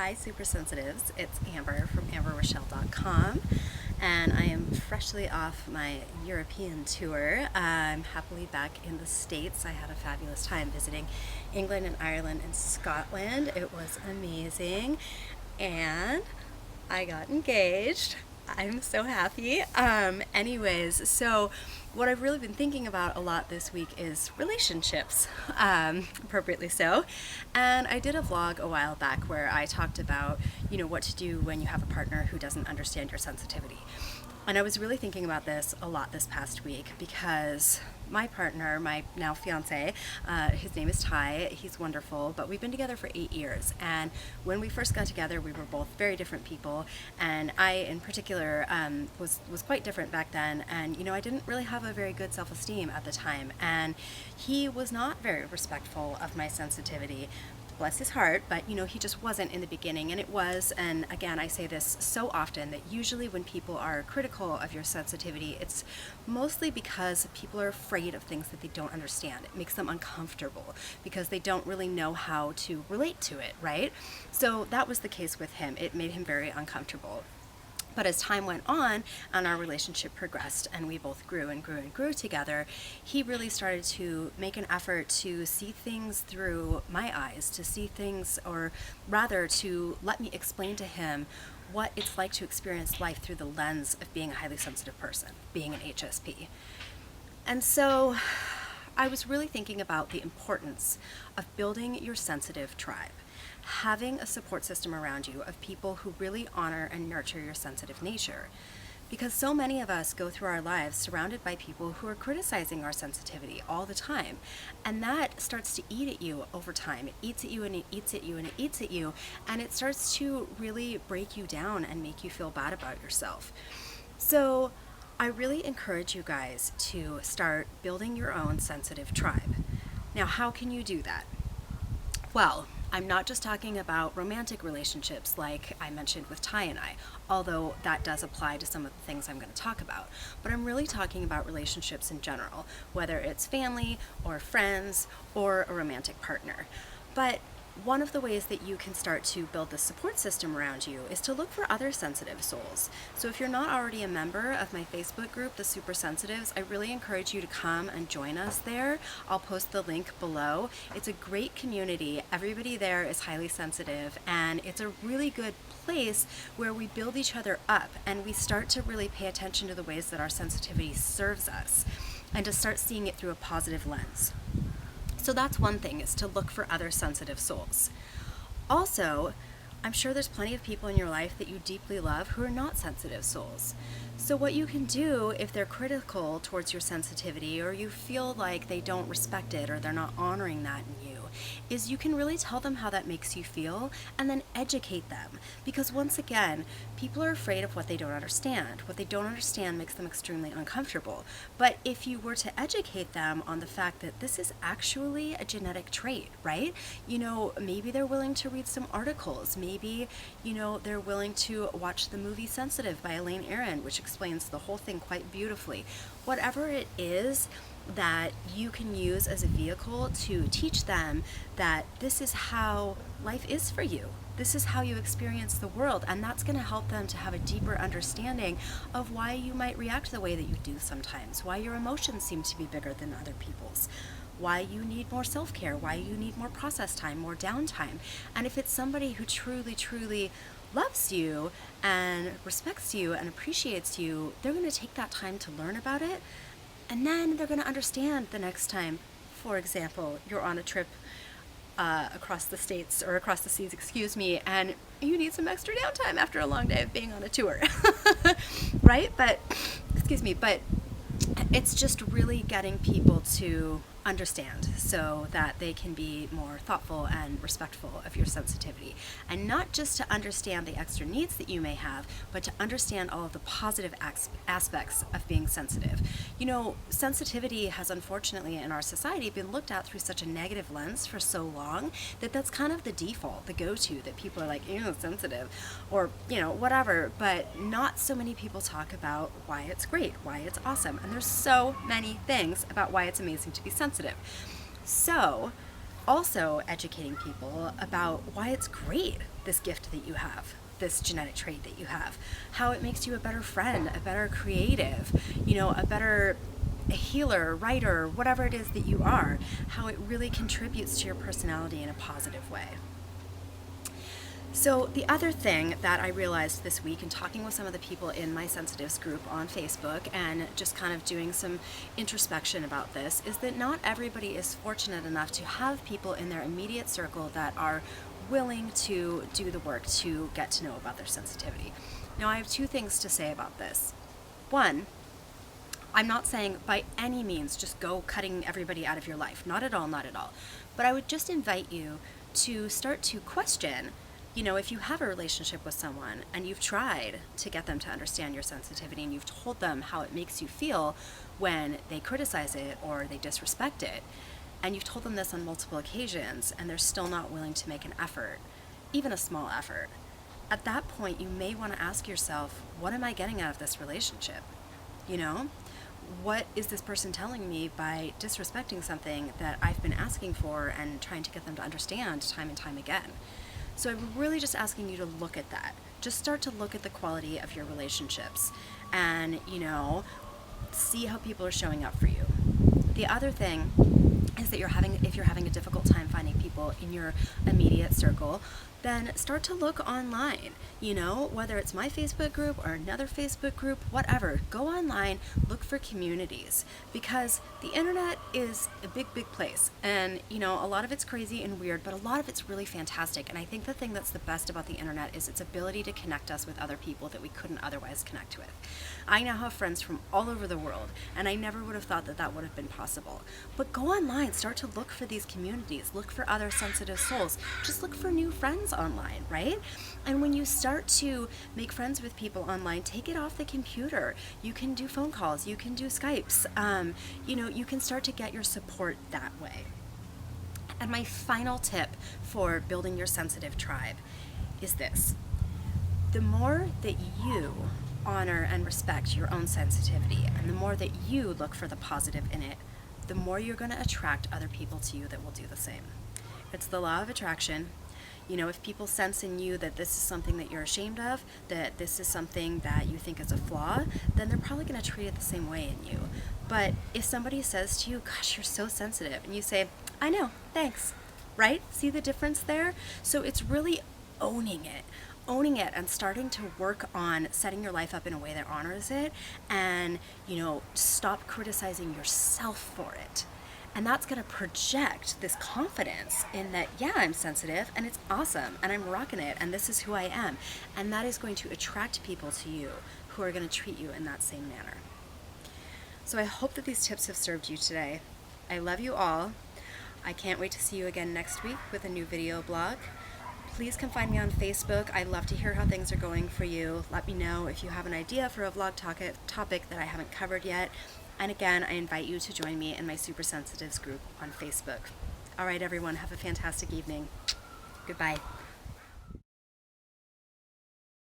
Hi, super sensitives. It's Amber from amberrochelle.com, and I am freshly off my European tour. I'm happily back in the States. I had a fabulous time visiting England and Ireland and Scotland. It was amazing, and I got engaged. I'm so happy. So what I've really been thinking about a lot this week is relationships, appropriately so. And I did a vlog a while back where I talked about, what to do when you have a partner who doesn't understand your sensitivity. And I was really thinking about this a lot this past week because my partner, my now fiance, his name is Ty. He's wonderful, but we've been together for 8 years. And when we first got together, we were both very different people. And I, in particular, was quite different back then. And I didn't really have a very good self-esteem at the time. And he was not very respectful of my sensitivity. Bless his heart, but he just wasn't in the beginning, and it was, and again, I say this so often, that usually when people are critical of your sensitivity, it's mostly because people are afraid of things that they don't understand. It makes them uncomfortable because they don't really know how to relate to it, right? So that was the case with him. It made him very uncomfortable. But as time went on and our relationship progressed and we both grew and grew and grew together, he really started to make an effort to see things through my eyes, to see things, or rather to let me explain to him what it's like to experience life through the lens of being a highly sensitive person, being an HSP. And so I was really thinking about the importance of building your sensitive tribe, having a support system around you of people who really honor and nurture your sensitive nature. Because so many of us go through our lives surrounded by people who are criticizing our sensitivity all the time. And that starts to eat at you over time. It eats at you and it eats at you and it eats at you. And it starts to really break you down and make you feel bad about yourself. So I really encourage you guys to start building your own sensitive tribe. Now, how can you do that? Well, I'm not just talking about romantic relationships like I mentioned with Ty and I, although that does apply to some of the things I'm going to talk about. But I'm really talking about relationships in general, whether it's family or friends or a romantic partner. But one of the ways that you can start to build the support system around you is to look for other sensitive souls. So if you're not already a member of my Facebook group, The Super Sensitives, I really encourage you to come and join us there. I'll post the link below. It's a great community. Everybody there is highly sensitive, and it's a really good place where we build each other up and we start to really pay attention to the ways that our sensitivity serves us and to start seeing it through a positive lens. So that's one thing, is to look for other sensitive souls. Also, I'm sure there's plenty of people in your life that you deeply love who are not sensitive souls. So what you can do if they're critical towards your sensitivity, or you feel like they don't respect it or they're not honoring that in you, is you can really tell them how that makes you feel and then educate them. Because once again, people are afraid of what they don't understand. What they don't understand makes them extremely uncomfortable. But if you were to educate them on the fact that this is actually a genetic trait, right? Maybe they're willing to read some articles. Maybe, they're willing to watch the movie Sensitive by Elaine Aron, which explains the whole thing quite beautifully. Whatever it is that you can use as a vehicle to teach them that this is how life is for you. This is how you experience the world, and that's going to help them to have a deeper understanding of why you might react the way that you do sometimes, why your emotions seem to be bigger than other people's, why you need more self-care, why you need more process time, more downtime. And if it's somebody who truly, truly loves you and respects you and appreciates you, they're going to take that time to learn about it. And then they're going to understand the next time, for example, you're on a trip across the states, or across the seas, and you need some extra downtime after a long day of being on a tour, right? But it's just really getting people to understand so that they can be more thoughtful and respectful of your sensitivity. And not just to understand the extra needs that you may have, but to understand all of the positive aspects of being sensitive. Sensitivity has unfortunately in our society been looked at through such a negative lens for so long that that's kind of the default, the go-to, that people are like, sensitive, or, whatever. But not so many people talk about why it's great, why it's awesome. And there's so many things about why it's amazing to be sensitive. So also educating people about why it's great, this gift that you have, this genetic trait that you have, how it makes you a better friend, a better creative, a better healer, writer, whatever it is that you are, how it really contributes to your personality in a positive way. So the other thing that I realized this week in talking with some of the people in my sensitives group on Facebook and just kind of doing some introspection about this is that not everybody is fortunate enough to have people in their immediate circle that are willing to do the work to get to know about their sensitivity. Now, I have two things to say about this. One, I'm not saying by any means just go cutting everybody out of your life. Not at all, not at all. But I would just invite you to start to question, if you have a relationship with someone and you've tried to get them to understand your sensitivity and you've told them how it makes you feel when they criticize it or they disrespect it, and you've told them this on multiple occasions and they're still not willing to make an effort, even a small effort, at that point you may want to ask yourself, what am I getting out of this relationship? What is this person telling me by disrespecting something that I've been asking for and trying to get them to understand time and time again? So I'm really just asking you to look at that. Just start to look at the quality of your relationships and, see how people are showing up for you. The other thing is that if you're having a difficult time finding people in your immediate circle, then start to look online, whether it's my Facebook group or another Facebook group, whatever. Go online, look for communities, because the internet is a big, big place. And, a lot of it's crazy and weird, but a lot of it's really fantastic. And I think the thing that's the best about the internet is its ability to connect us with other people that we couldn't otherwise connect with. I now have friends from all over the world, and I never would have thought that that would have been possible. But go online, start to look for these communities, look for other sensitive souls, just look for new friends online, right? And when you start to make friends with people online, take it off the computer. You can do phone calls, you can do Skypes, you can start to get your support that way. And my final tip for building your sensitive tribe is this. The more that you honor and respect your own sensitivity, and the more that you look for the positive in it, the more you're going to attract other people to you that will do the same. It's the law of attraction. If people sense in you that this is something that you're ashamed of, that this is something that you think is a flaw, then they're probably going to treat it the same way in you. But if somebody says to you, gosh, you're so sensitive, and you say, I know, thanks, right? See the difference there? So it's really owning it and starting to work on setting your life up in a way that honors it and, stop criticizing yourself for it. And that's going to project this confidence in that, yeah, I'm sensitive and it's awesome and I'm rocking it and this is who I am. And that is going to attract people to you who are going to treat you in that same manner. So I hope that these tips have served you today. I love you all. I can't wait to see you again next week with a new video blog. Please come find me on Facebook. I'd love to hear how things are going for you. Let me know if you have an idea for a vlog topic that I haven't covered yet. And again, I invite you to join me in my Super Sensitives group on Facebook. All right, everyone, have a fantastic evening. Goodbye.